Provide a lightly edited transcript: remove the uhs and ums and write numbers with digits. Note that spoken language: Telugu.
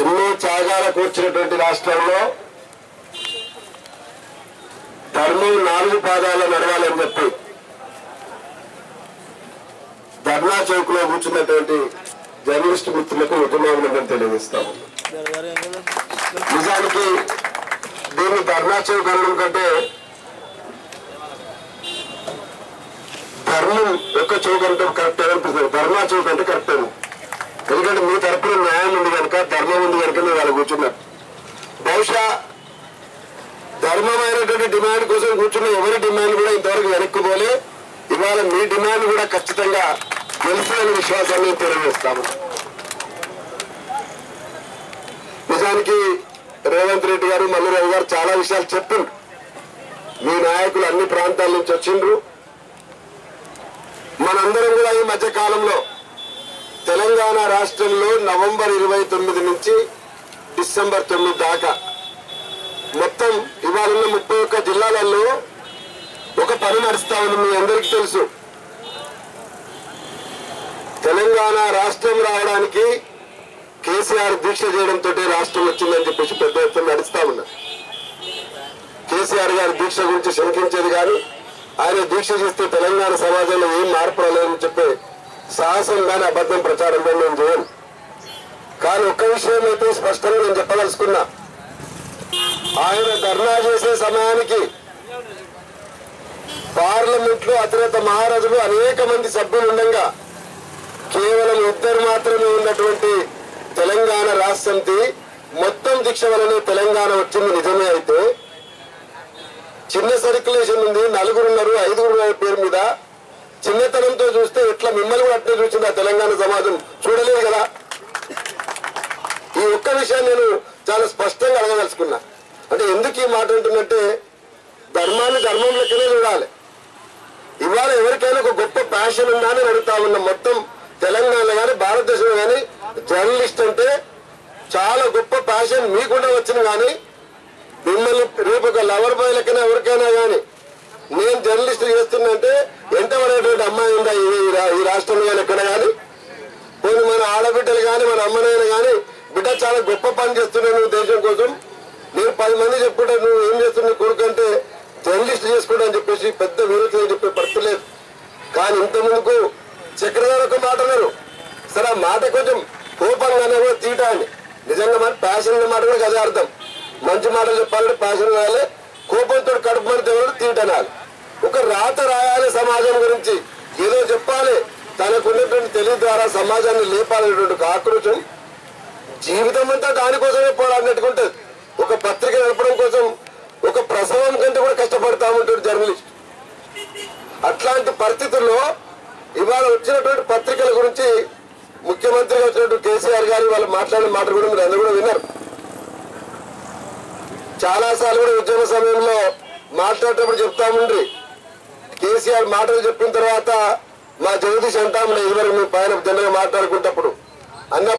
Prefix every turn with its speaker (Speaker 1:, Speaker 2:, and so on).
Speaker 1: ఎన్నో త్యాగాల కూర్చున్నటువంటి రాష్ట్రంలో ధర్మం 4 పాదాల నడవాలని చెప్పి ధర్నా చౌక్ లో కూర్చున్నటువంటి జర్నలిస్ట్ మిత్రులకు ఉద్యమాలను తెలియజేస్తాము. నిజానికి దీన్ని ధర్నా చౌక్ అనడం కంటే ధర్మం యొక్క చౌక్ అంటే కరెక్ట్ అనిపిస్తుంది. ధర్నా చౌక్ అంటే కరెక్ట్ అని, ఎందుకంటే మీ తరపున న్యాయం ఉంది కనుక, ధర్మం ఉంది కనుక మీరు వాళ్ళు కూర్చున్నారు. బహుశా ధర్మమైనటువంటి డిమాండ్ కోసం కూర్చున్న ఎవరి డిమాండ్ కూడా ఇంతవరకు వెనక్కుపోలే. ఇవాళ మీ డిమాండ్ కూడా ఖచ్చితంగా గెలుస్తుందనే విశ్వాసాన్ని తెలియజేస్తాము. నిజానికి రేవంత్ రెడ్డి గారు, మల్లురావు గారు చాలా విషయాలు చెప్పిండ్రు. మీ నాయకులు అన్ని ప్రాంతాల నుంచి వచ్చిండ్రు. మనందరం కూడా ఈ మధ్య కాలంలో తెలంగాణ రాష్ట్రంలో నవంబర్ 29 నుంచి డిసెంబర్ 9 దాకా మొత్తం ఇవాళ 31 జిల్లాలలో ఒక పని నడుస్తా ఉంది. మీ అందరికీ తెలుసు, తెలంగాణ రాష్ట్రం రావడానికి కేసీఆర్ దీక్ష చేయడంతో రాష్ట్రం వచ్చిందని చెప్పేసి పెద్ద ఎత్తున నడుస్తా ఉన్నారు. కేసీఆర్ గారి దీక్ష గురించి శంకించేది కానీ, ఆయన దీక్ష చేస్తే తెలంగాణ సమాజంలో ఏం మార్పు రాలేదని చెప్పే సాహసం కానీ అబద్ధం ప్రచారం కానీ నేను చేయను. కానీ ఒక్క విషయం అయితే స్పష్టంగా నేను చెప్పదలుచుకున్నా, ఆయన ధర్నా చేసే సమయానికి పార్లమెంట్ లో అతిరథ మహారాజులు అనేక మంది సభ్యులు ఉండగా కేవలం 2 మాత్రమే ఉన్నటువంటి తెలంగాణ రాష్ట్ర సమితి మొత్తం దీక్ష వలనే తెలంగాణ వచ్చింది నిజమే. అయితే చిన్న సర్క్యులేషన్ ఉంది, 4 ఉన్నారు, 5 పేరు మీద. చిన్నతనంతో చూస్తే ఎట్లా మిమ్మల్ని కూడా అట్లే చూసింది ఆ తెలంగాణ సమాజం, చూడలేదు కదా. ఈ ఒక్క విషయాన్ని నేను చాలా స్పష్టంగా అడగదలుచుకున్నా. అంటే ఎందుకు ఈ మాట ఉంటుందంటే, ధర్మాన్ని ధర్మం లెక్కనే చూడాలి. ఇవాళ ఎవరికైనా ఒక గొప్ప ప్యాషన్ ఉందా అని అడుగుతా ఉన్నాం. మొత్తం తెలంగాణలో కానీ భారతదేశంలో కానీ జర్నలిస్ట్ అంటే చాలా గొప్ప ప్యాషన్ మీకుండా వచ్చింది. కానీ మిమ్మల్ని రేపు ఒక లవర్ బాయ్ లెక్కన ఎవరికైనా కానీ నేను జర్నలిస్ట్ చేస్తున్నంటే ఎంత పడేటువంటి అమ్మాయి ఉందా ఈ రాష్ట్రంలో కానీ ఎక్కడ కానీ. కొన్ని మన ఆడబిడ్డలు కానీ మన అమ్మనైనా కానీ, బిడ్డ చాలా గొప్ప పని చేస్తున్నాను దేశం కోసం, నేను 10 మంది చెప్పుకుంటే నువ్వు ఏం చేస్తున్నావు కొడుకు అంటే జర్నలిస్ట్ చేసుకుంటా అని చెప్పేసి పెద్ద విరోధం చెప్పే పరిస్థితి లేదు. కానీ ఇంత ముందుకు చక్రధారి ఒక మాట అన్నారు. సరే ఆ మాట కొంచెం కోపంగానే కూడా తీయటా అని, నిజంగా మన ప్యాషన్ మాట కూడా అదే అర్థం. మంచి మాటలు చెప్పాలంటే ప్యాషన్ రాయాలి, కోపంతో కడుపు మంటే తీయటనాలి. ఒక రాత రాయాలి, సమాజం గురించి ఏదో చెప్పాలి, తనకున్నటువంటి తెలివి ద్వారా సమాజాన్ని లేపాలనేటువంటి ఆక్రోశం జీవితం అంతా దానికోసమే పోరాడినట్టుకుంటుంది. ఒక పత్రిక నడపడం కోసం ఒక ప్రసవం కంటే కూడా కష్టపడతా ఉంటాడు జర్నలిస్ట్. అట్లాంటి పరిస్థితుల్లో ఇవాళ వచ్చినటువంటి పత్రికల గురించి ముఖ్యమంత్రిగా వచ్చినటువంటి కేసీఆర్ గారు వాళ్ళు మాట్లాడిన మాట కూడా మీరు అందరూ కూడా విన్నారు. చాలా సార్లు కూడా ఉద్యమ సమయంలో మాట్లాడేటప్పుడు చెప్తామండ్రి, కేసీఆర్ మాటలు చెప్పిన తర్వాత మా జగదీష్ అంటాము, ఇదివరకు మేము పైన జనరల్గా మాట్లాడుకుంటప్పుడు అన్న